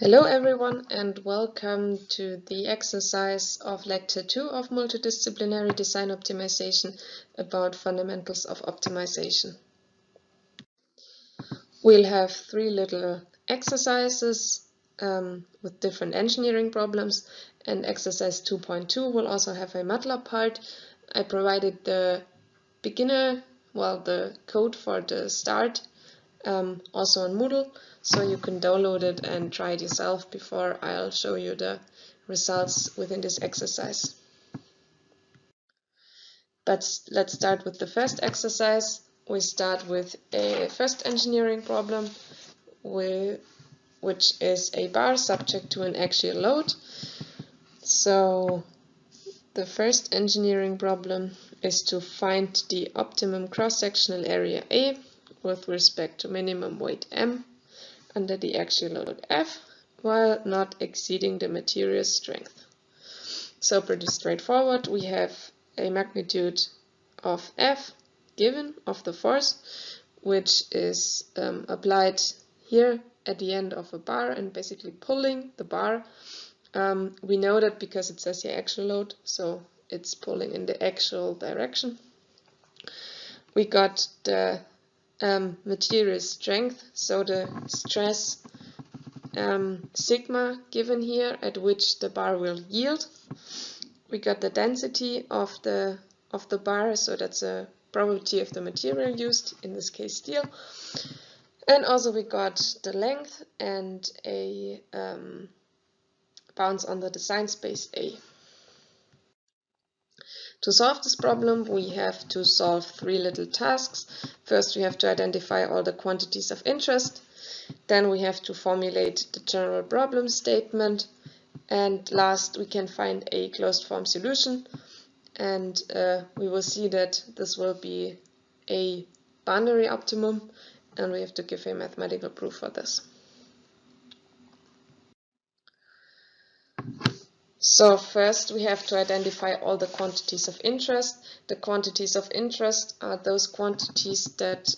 Hello everyone and welcome to the exercise of Lecture 2 of Multidisciplinary Design Optimization about fundamentals of optimization. We'll have three little exercises with different engineering problems, and exercise 2.2 will also have a MATLAB part. I provided the the code for the start also on Moodle, so you can download it and try it yourself before I'll show you the results within this exercise. But let's start with the first exercise. We start with a first engineering problem, which is a bar subject to an axial load. So the first engineering problem is to find the optimum cross-sectional area A with respect to minimum weight M under the axial load F, while not exceeding the material's strength. So pretty straightforward. We have a magnitude of F given of the force, which is applied here at the end of a bar and basically pulling the bar. We know that because it says here axial load, so it's pulling in the axial direction. We got the material strength, so the stress sigma given here at which the bar will yield. We got the density of the bar, so that's a probability of the material used, in this case steel. And also we got the length and a bounds on the design space A. To solve this problem, we have to solve three little tasks. First, we have to identify all the quantities of interest. Then we have to formulate the general problem statement. And last, we can find a closed form solution. And we will see that this will be a boundary optimum. And we have to give a mathematical proof for this. So first we have to identify all the quantities of interest. The quantities of interest are those quantities that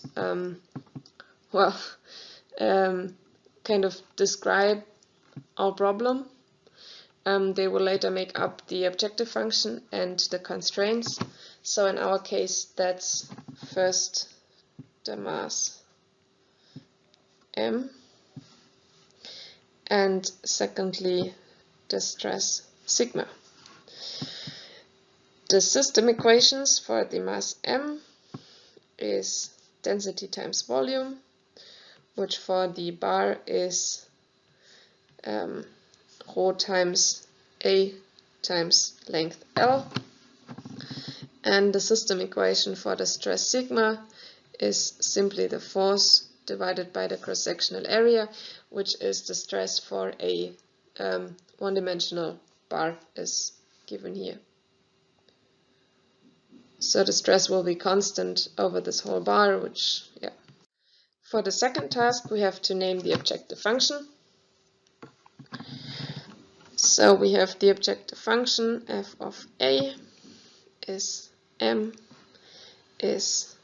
kind of describe our problem. They will later make up the objective function and the constraints. So in our case, that's first the mass m, and secondly the stress sigma. The system equations for the mass m is density times volume, which for the bar is rho times A times length L. And the system equation for the stress sigma is simply the force divided by the cross-sectional area, which is the stress for a one-dimensional bar is given here. So the stress will be constant over this whole bar, For the second task, we have to name the objective function. So we have the objective function f of A is m is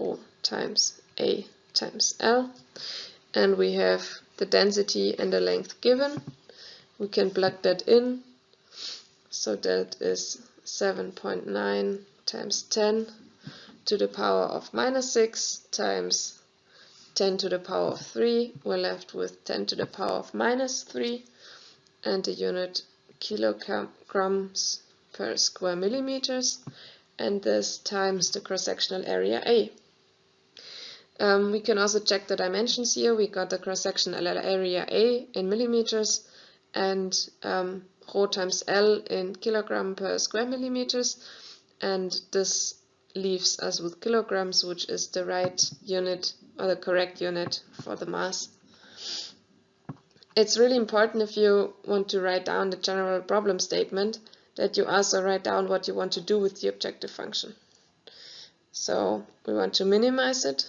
rho times A times L, and we have the density and the length given. We can plug that in, so that is 7.9 times 10 to the power of minus 6 times 10 to the power of 3. We're left with 10 to the power of minus 3, and the unit kilograms per square millimeters, and this times the cross-sectional area A. We can also check the dimensions here. We got the cross-sectional area A in millimeters and rho times L in kilogram per square millimeters, and this leaves us with kilograms, which is the right unit or the correct unit for the mass. It's really important, if you want to write down the general problem statement, that you also write down what you want to do with the objective function. So we want to minimize it,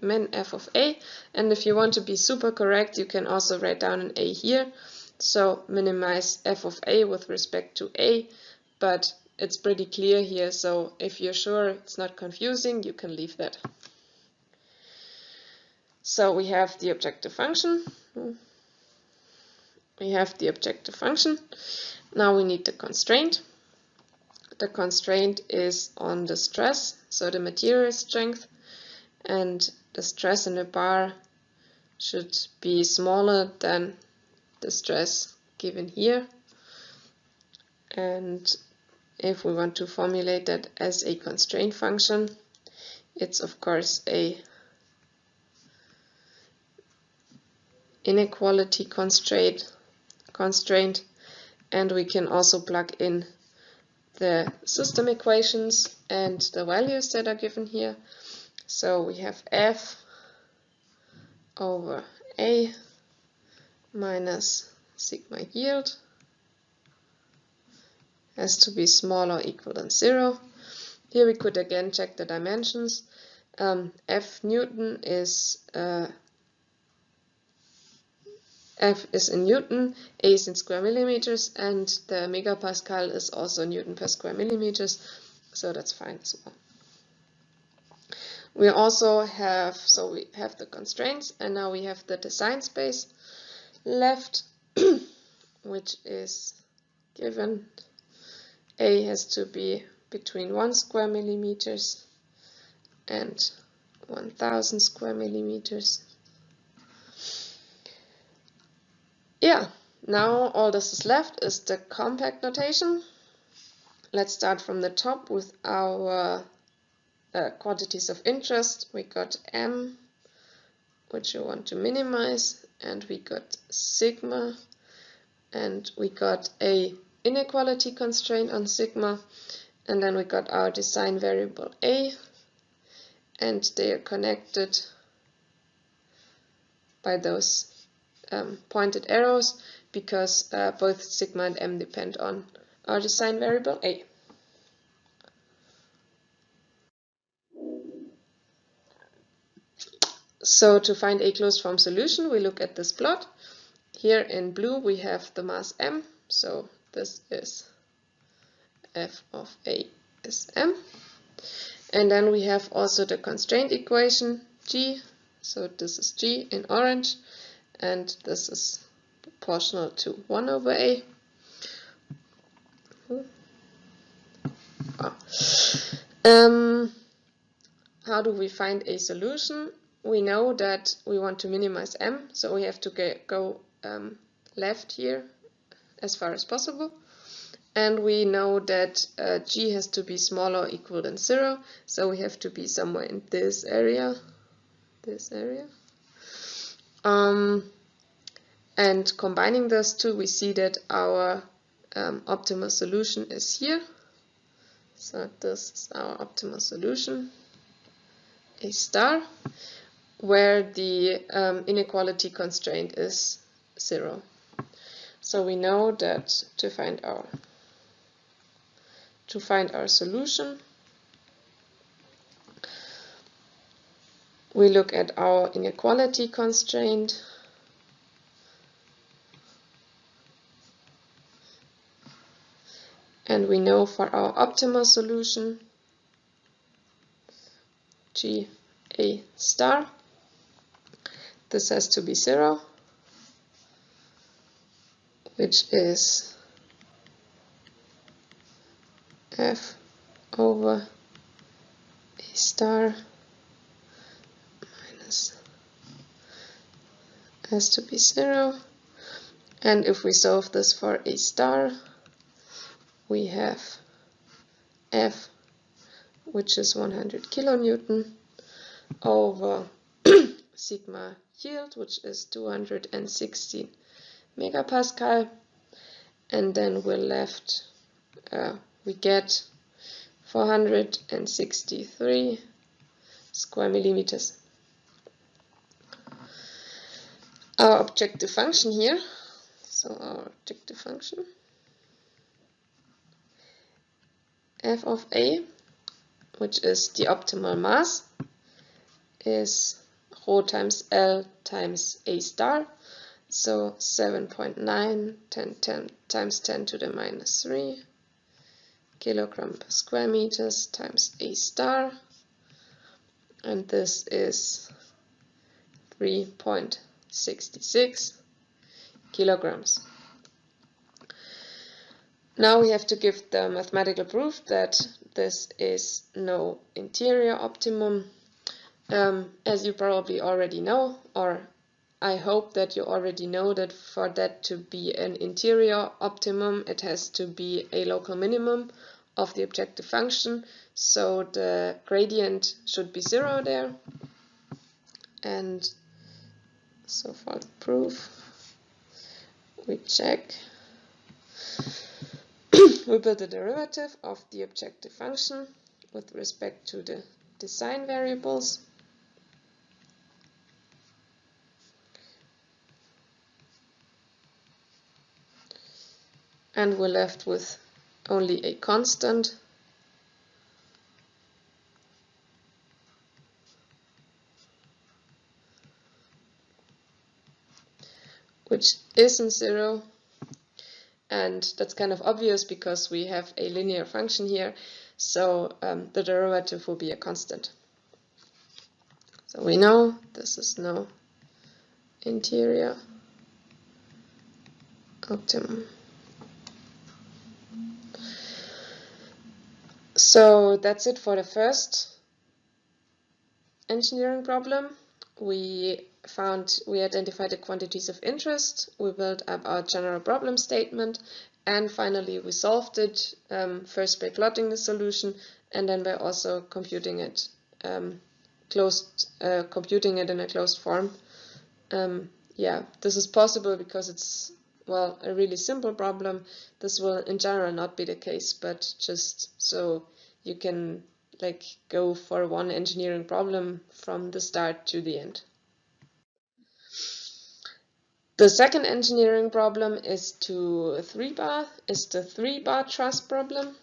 min f of A, and if you want to be super correct, you can also write down an A here. So minimize f of A with respect to A, but it's pretty clear here, so if you're sure it's not confusing, you can leave that. So we have the objective function, we have the objective function. Now we need the constraint. The constraint is on the stress, so the material strength, and the stress in the bar should be smaller than the stress given here. And if we want to formulate that as a constraint function, it's of course a inequality constraint, and we can also plug in the system equations and the values that are given here. So we have F over A minus sigma yield has to be smaller or equal than 0. Here we could again check the dimensions. F Newton is F is in Newton, A is in square millimeters, and the megapascal is also Newton per square millimeters, so that's fine as well. We also have, so we have the constraints, and now we have the design space left, which is given. A has to be between 1 square millimeters and 1000 square millimeters. Yeah, now all this is left is the compact notation. Let's start from the top with our quantities of interest. We got M, which we want to minimize, and we got sigma, and we got a inequality constraint on sigma, and then we got our design variable A, and they are connected by those pointed arrows because both sigma and M depend on our design variable A. So to find a closed form solution, we look at this plot. Here in blue we have the mass M, so this is F of A is M. And then we have also the constraint equation G, so this is G in orange, and this is proportional to 1 over A. How do we find a solution? We know that we want to minimize M, so we have to go left here as far as possible. And we know that G has to be smaller or equal than 0, so we have to be somewhere in this area. And combining those two, we see that our optimal solution is here. So this is our optimal solution, A star, where the inequality constraint is 0. So we know that to find our solution, we look at our inequality constraint, and we know for our optimal solution, G A star, this has to be 0, which is F over A star minus has to be 0. And if we solve this for A star, we have F, which is 100 kilonewton, over sigma yield, which is 216 megapascal, and then we're left, we get 463 square millimeters. Our objective function here, so our objective function, F of A, which is the optimal mass, is rho times L times A star, so 7.9 times 10 to the minus 3 kilogram per square meters times A star, and this is 3.66 kilograms. Now we have to give the mathematical proof that this is no interior optimum. As you probably already know, or I hope that you already know, that for that to be an interior optimum, it has to be a local minimum of the objective function. So the gradient should be 0 there. And so for the proof, we check. We build the derivative of the objective function with respect to the design variables. And we're left with only a constant. Which isn't 0. And that's kind of obvious because we have a linear function here. So the derivative will be a constant. So we know this is no interior optimum. So that's it for the first engineering problem. We identified the quantities of interest, we built up our general problem statement, and finally we solved it, first by plotting the solution and then by also computing it in a closed form. Yeah, this is possible because it's, well, a really simple problem. This will in general not be the case, but just so you can go for one engineering problem from the start to the end. The second engineering problem is the 3-bar truss problem.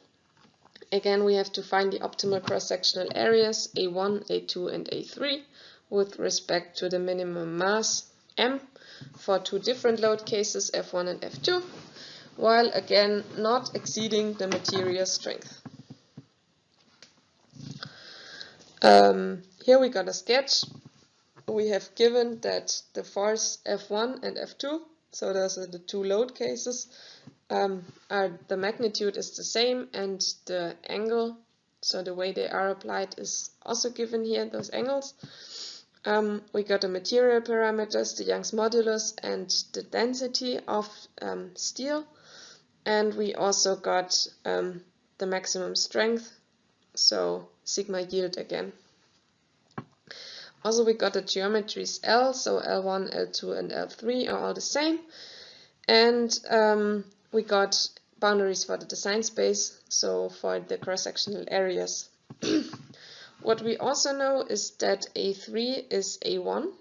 Again, we have to find the optimal cross-sectional areas A1, A2 and A3 with respect to the minimum mass M for two different load cases F1 and F2, while again not exceeding the material strength. Here we got a sketch. We have given that the force F1 and F2, so those are the two load cases, the magnitude is the same and the angle, so the way they are applied is also given here, those angles. We got the material parameters, the Young's modulus and the density of steel, and we also got the maximum strength, so sigma yield again. Also we got the geometries L, so L1, L2 and L3 are all the same, and we got boundaries for the design space, so for the cross-sectional areas. What we also know is that A3 is A1,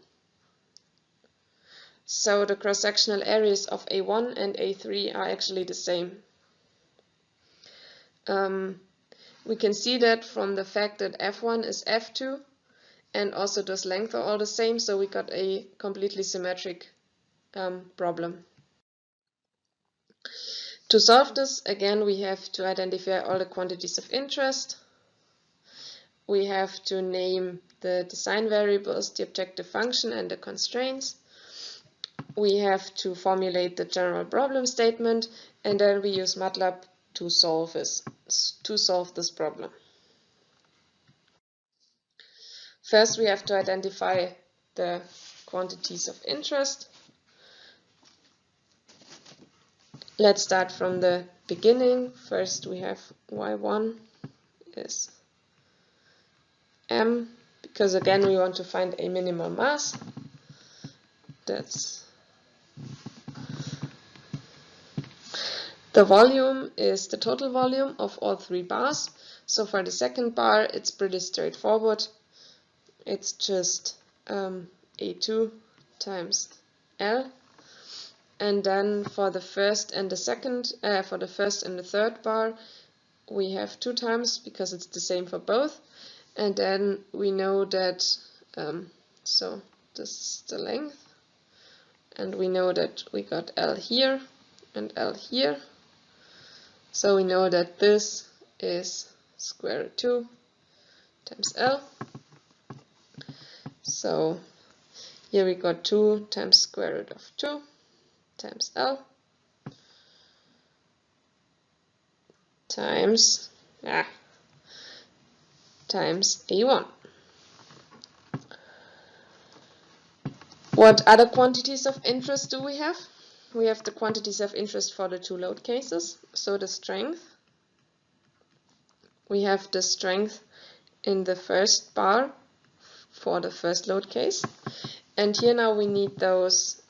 so the cross-sectional areas of A1 and A3 are actually the same. We can see that from the fact that F1 is F2, and also those lengths are all the same, so we got a completely symmetric problem. To solve this, again, we have to identify all the quantities of interest. We have to name the design variables, the objective function and the constraints. We have to formulate the general problem statement, and then we use MATLAB to solve this problem. First, we have to identify the quantities of interest. Let's start from the beginning. First, we have Y1 is M, because again we want to find a minimal mass. That's the volume is the total volume of all 3 bars. So for the second bar, it's pretty straightforward. It's just A2 times L, and then for the first and the third bar, we have 2 times because it's the same for both, and then we know that so this is the length, and we know that we got L here and L here, so we know that this is square root 2 times L. So here we got 2 times square root of 2, times L times A1. What other quantities of interest do we have? We have the quantities of interest for the two load cases, so the strength. We have the strength in the first bar for the first load case. And here now we need those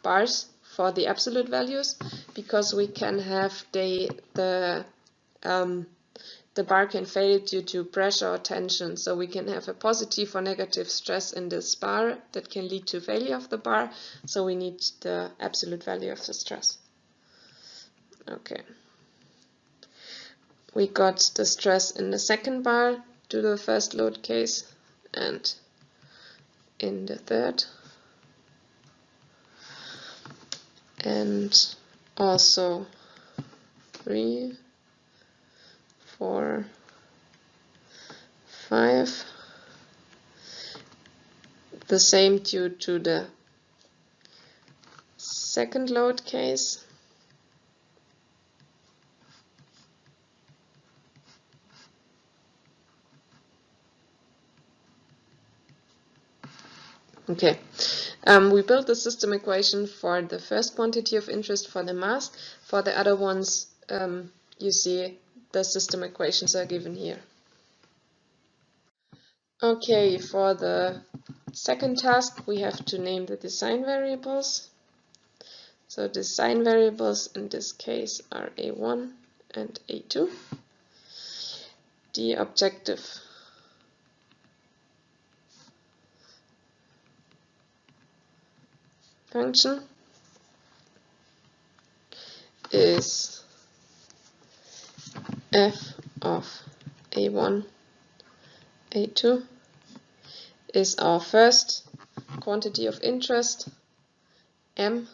bars for the absolute values, because we can have the bar can fail due to pressure or tension. So we can have a positive or negative stress in this bar that can lead to failure of the bar. So we need the absolute value of the stress. Okay. We got the stress in the second bar to the first load case and in the third. And also 3, 4, 5. The same due to the second load case. Okay, we built the system equation for the first quantity of interest for the mass. For the other ones, you see the system equations are given here. Okay, for the second task, we have to name the design variables. So design variables in this case are A1 and A2. The objective function is f of A1, A2 is our first quantity of interest, m,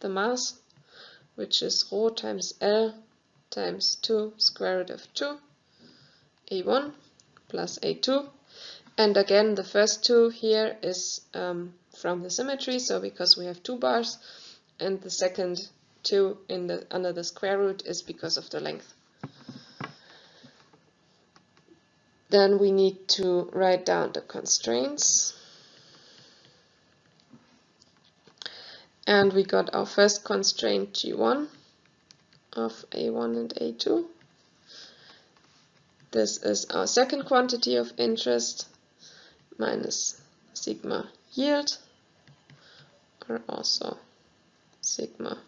the mass, which is rho times L times 2 square root of 2, A1 plus A2. And again, the first 2 here is from the symmetry, so because we have 2 bars, and the second 2 under the square root is because of the length. Then we need to write down the constraints. And we got our first constraint G1 of A1 and A2. This is our second quantity of interest minus sigma yield, or also sigma.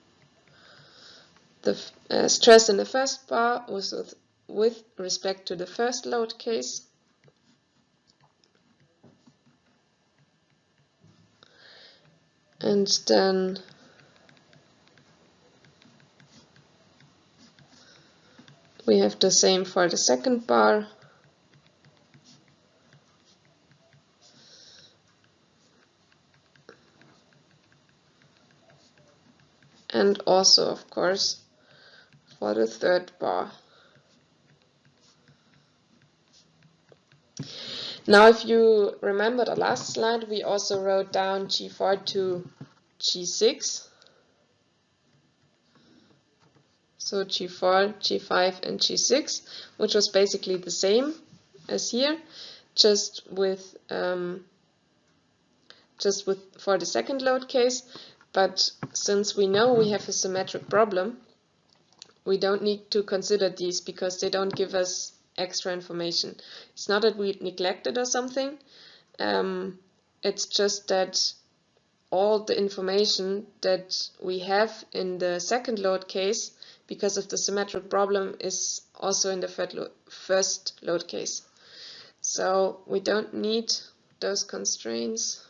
The stress in the first bar was with respect to the first load case. And then we have the same for the second bar. And also, of course, for the third bar. Now, if you remember the last slide, we also wrote down G4 to G6. So G4, G5, and G6, which was basically the same as here, just with for the second load case. But since we know we have a symmetric problem, we don't need to consider these because they don't give us extra information. It's not that we neglected or something. It's just that all the information that we have in the second load case, because of the symmetric problem, is also in the first load case. So we don't need those constraints.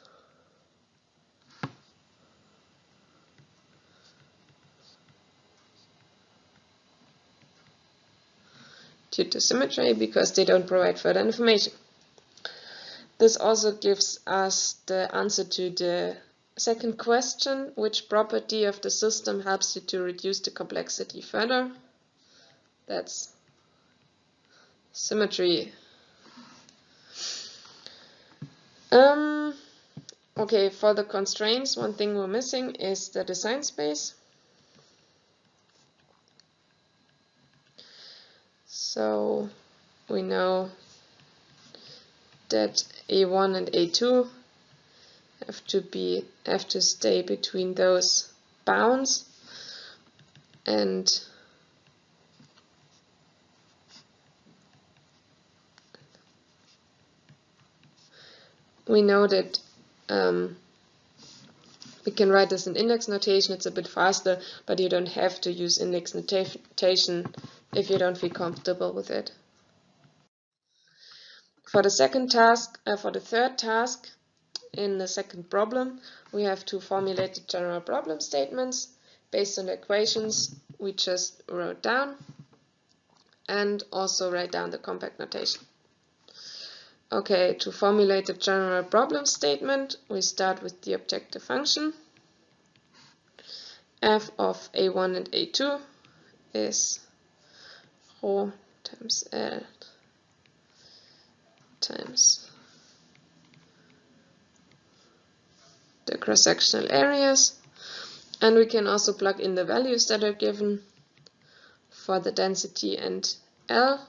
Due to symmetry, because they don't provide further information. This also gives us the answer to the second question: which property of the system helps you to reduce the complexity further? That's symmetry. Okay, for the constraints, one thing we're missing is the design space. So we know that A1 and A2 have to stay between those bounds, and we know that we can write this in index notation. It's a bit faster, but you don't have to use index notation if you don't feel comfortable with it. For the third task, in the second problem, we have to formulate the general problem statements based on the equations we just wrote down, and also write down the compact notation. Okay, to formulate the general problem statement, we start with the objective function. F of A1 and A2 is rho times L times the cross-sectional areas, and we can also plug in the values that are given for the density and L.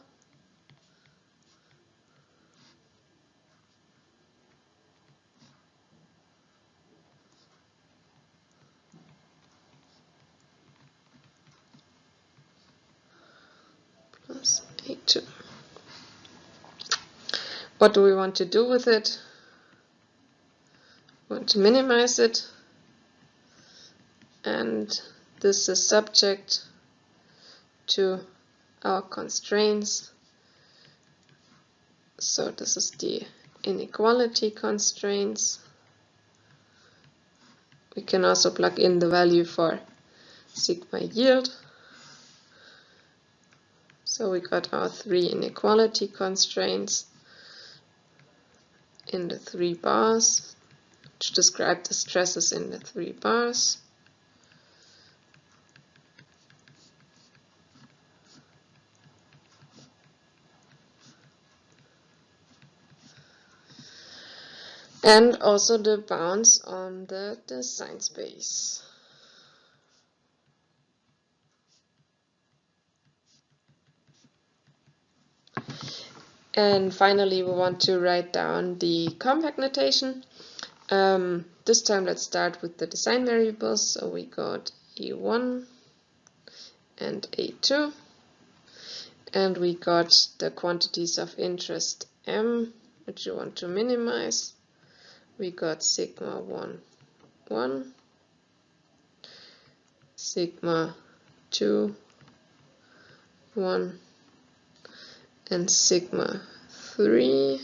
Plus A2. What do we want to do with it? We want to minimize it, and this is subject to our constraints. So this is the inequality constraints. We can also plug in the value for sigma yield. So we got our 3 inequality constraints in the 3 bars, which describe the stresses in the 3 bars. And also the bounds on the design space. And finally, we want to write down the compact notation. This time, let's start with the design variables. So we got A1 and A2, and we got the quantities of interest M, which you want to minimize. We got sigma 1, 1, sigma 2, 1, and sigma 3,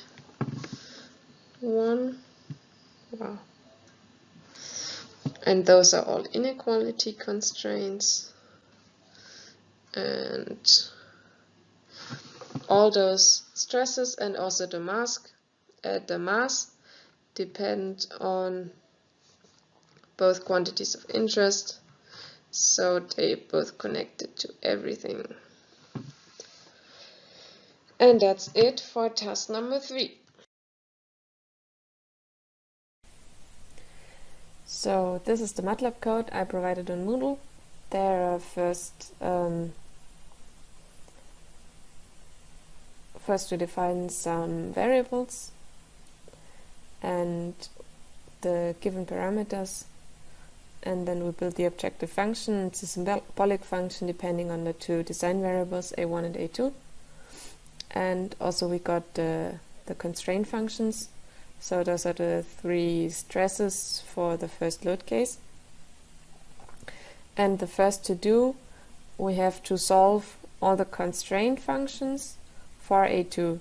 1. Wow. And those are all inequality constraints. And all those stresses and also the mass depend on both quantities of interest, so they both connected to everything. And that's it for task number 3. So this is the MATLAB code I provided on Moodle. There are first we define some variables and the given parameters, and then we build the objective function. It's a symbolic function depending on the 2 design variables, A1 and A2. And also we got the constraint functions. So those are the 3 stresses for the first load case. And the first to do, we have to solve all the constraint functions for A2.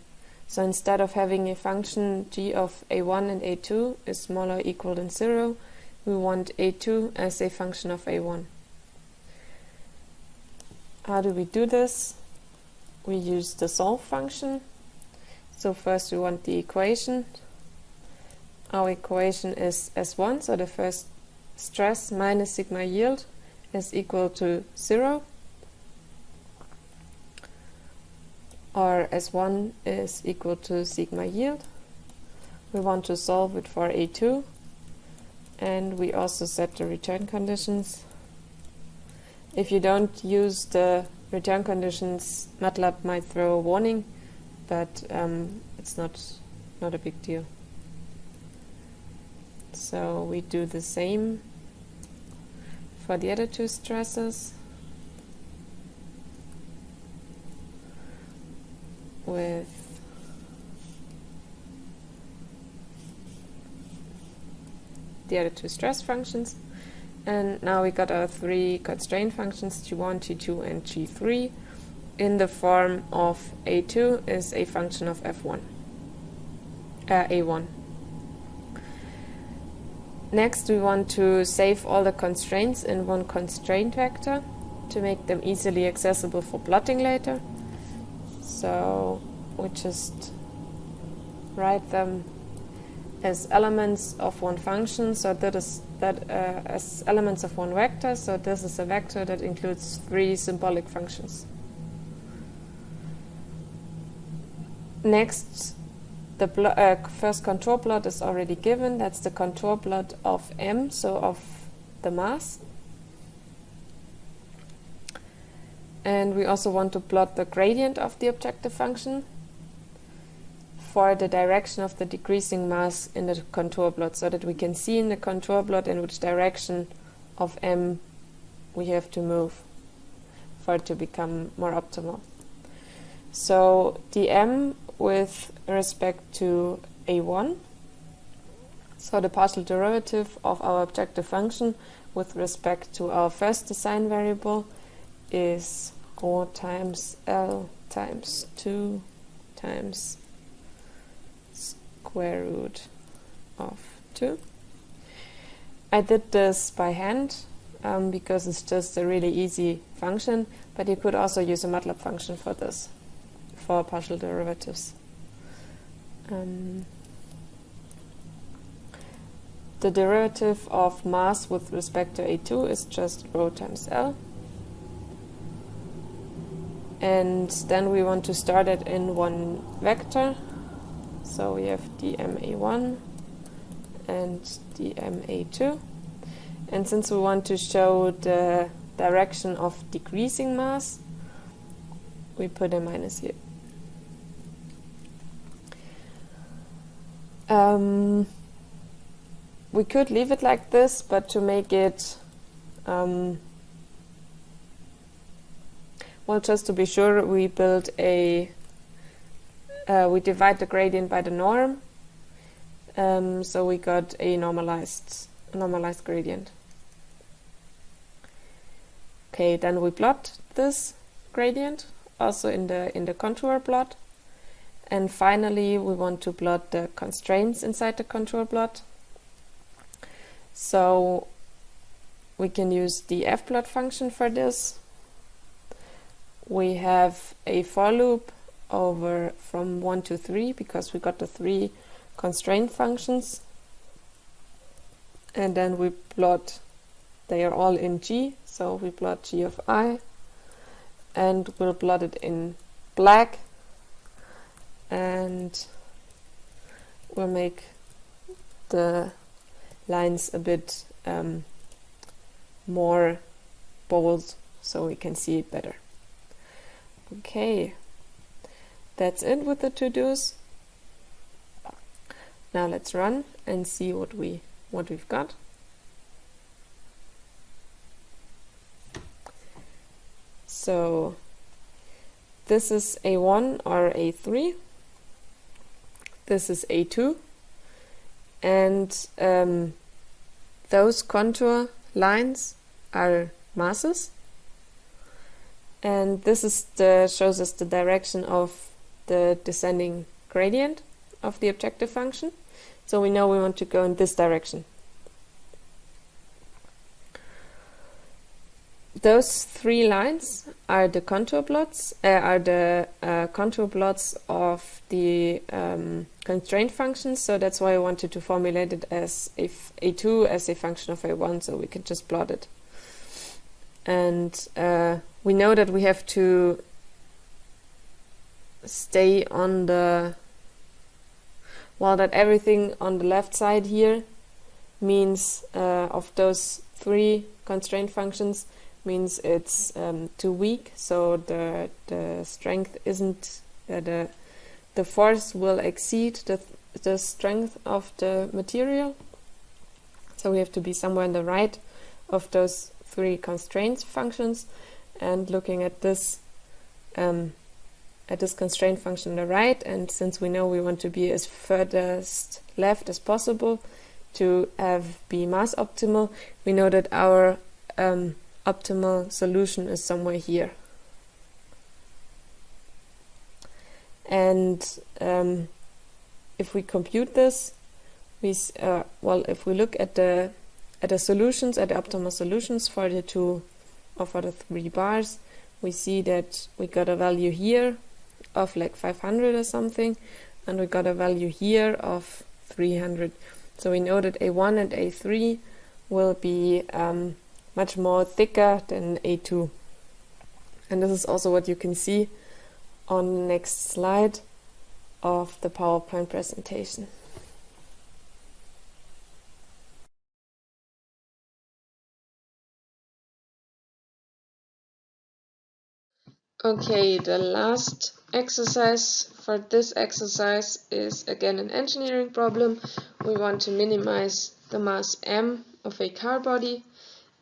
So instead of having a function g of A1 and A2 is smaller or equal than 0, we want A2 as a function of A1. How do we do this? We use the solve function. So first we want the equation. Our equation is S1, so the first stress minus sigma yield is equal to 0. Or S1 is equal to sigma yield. We want to solve it for A2. And we also set the return conditions. If you don't use the return conditions, MATLAB might throw a warning, but it's not a big deal. So we do the same for the other two stresses with the other two stress functions. And now we got our three constraint functions, G1, G2, and G3, in the form of A2 is a function of A1. Next, we want to save all the constraints in one constraint vector to make them easily accessible for plotting later. So we just write them as elements of one function, so as elements of one vector. So this is a vector that includes three symbolic functions. Next, the first contour plot is already given. That's the contour plot of M, so of the mass. And we also want to plot the gradient of the objective function for the direction of the decreasing mass in the contour plot, so that we can see in the contour plot in which direction of M we have to move for it to become more optimal. So dm with respect to A1, so the partial derivative of our objective function with respect to our first design variable is ρ times L times 2 times square root of 2. I did this by hand because it's just a really easy function, but you could also use a MATLAB function for this, for partial derivatives. The derivative of mass with respect to A2 is just ρ times L. And then we want to start it in one vector. So we have dmA1 and dmA2. And since we want to show the direction of decreasing mass, we put a minus here. We could leave it like this, but to make it well, just to be sure, we build we divide the gradient by the norm, so we got a normalized gradient. Okay, then we plot this gradient also in the contour plot, and finally we want to plot the constraints inside the contour plot. So we can use the fplot function for this. We have a for loop over from 1 to 3 because we got the three constraint functions, and then we plot, they are all in G, so we plot G of I, and we'll plot it in black, and we'll make the lines a bit more bold so we can see it better. Okay, that's it with the to-dos. Now let's run and see what we've got. So this is A1 or A3. This is A2, and those contour lines are masses. And this is shows us the direction of the descending gradient of the objective function. So we know we want to go in this direction. Those three lines are the contour plots, of the constraint functions. So that's why I wanted to formulate it as if A2 as a function of A1, so we can just plot it. And we know that we have to stay on that everything on the left side here means of those three constraint functions means it's too weak, so the strength isn't the force will exceed the strength of the material. So we have to be somewhere on the right of those three constraint functions, and looking at this constraint function on the right, and since we know we want to be as furthest left as possible to be mass optimal, we know that our optimal solution is somewhere here. And if we compute this, if we look at the solutions, at the optimal solutions for the two or for the three bars, we see that we got a value here of like 500 or something, and we got a value here of 300. So we know that A1 and A3 will be much more thicker than A2. And this is also what you can see on the next slide of the PowerPoint presentation. Okay, the last exercise for this exercise is again an engineering problem. We want to minimize the mass m of a car body,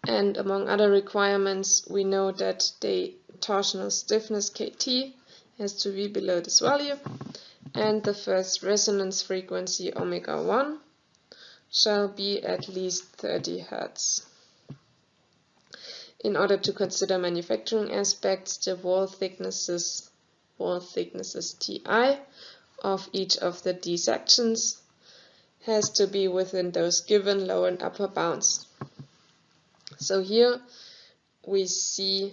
and among other requirements we know that the torsional stiffness Kt has to be below this value, and the first resonance frequency omega 1 shall be at least 30 Hz. In order to consider manufacturing aspects, the wall thicknesses Ti of each of the D sections has to be within those given lower and upper bounds. So here we see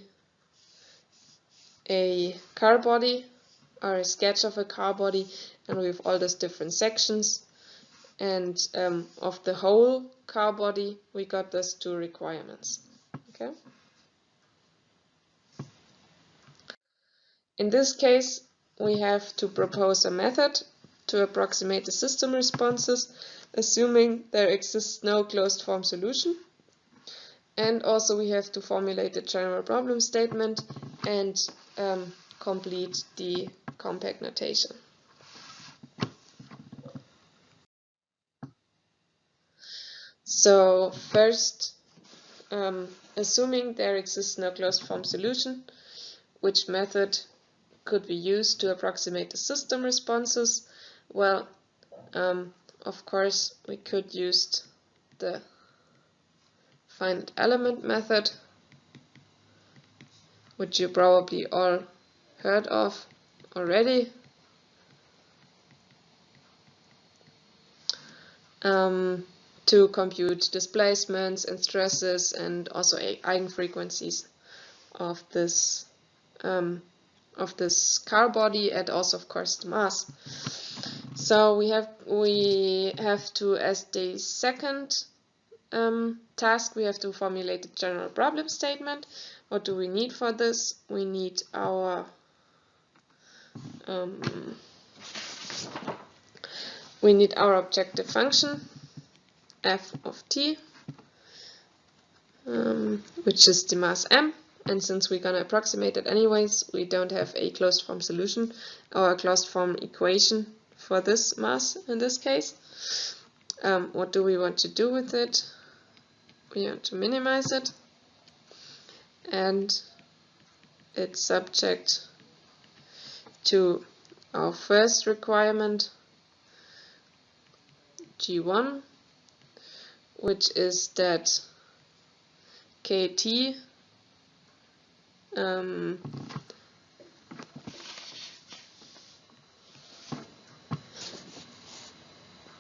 a car body, or a sketch of a car body, and we have all those different sections, and of the whole car body we got those two requirements. Okay. In this case, we have to propose a method to approximate the system responses, assuming there exists no closed form solution. And also we have to formulate the general problem statement and complete the compact notation. So first, assuming there exists no closed form solution, which method could be used to approximate the system responses? Well, of course, we could use the finite element method, which you probably all heard of already. To compute displacements and stresses, and also eigenfrequencies of this car body, and also of course the mass. So we have to, as the second task, we have to formulate the general problem statement. What do we need for this? We need our objective function f of t, which is the mass m. And since we're going to approximate it anyways, we don't have a closed form solution or a closed form equation for this mass in this case. What do we want to do with it? We want to minimize it, and it's subject to our first requirement, G1, which is that Kt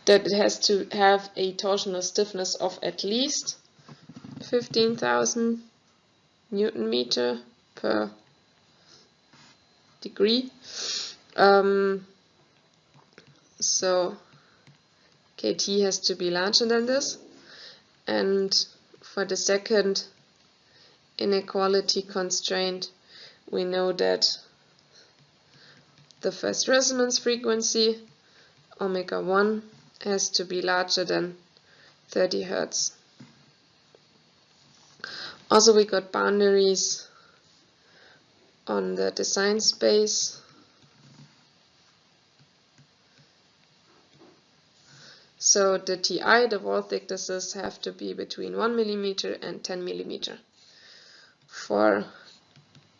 that it has to have a torsional stiffness of at least 15,000 Newton meter per degree. So Kt has to be larger than this. And for the second inequality constraint, we know that the first resonance frequency, omega 1, has to be larger than 30 Hertz. Also we got boundaries on the design space. So the TI, the wall thicknesses, have to be between 1 mm and 10 mm for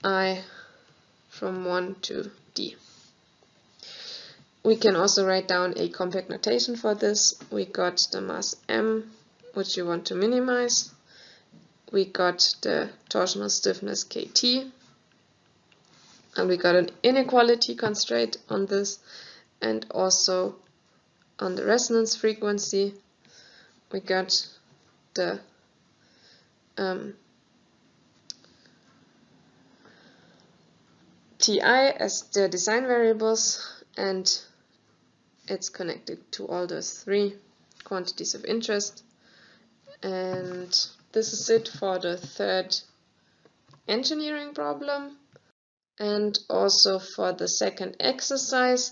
I from 1 to D. We can also write down a compact notation for this. We got the mass M, which you want to minimize. We got the torsional stiffness KT. And we got an inequality constraint on this, and also on the resonance frequency we got the TI as the design variables, and it's connected to all those three quantities of interest. And this is it for the third engineering problem. And also for the second exercise,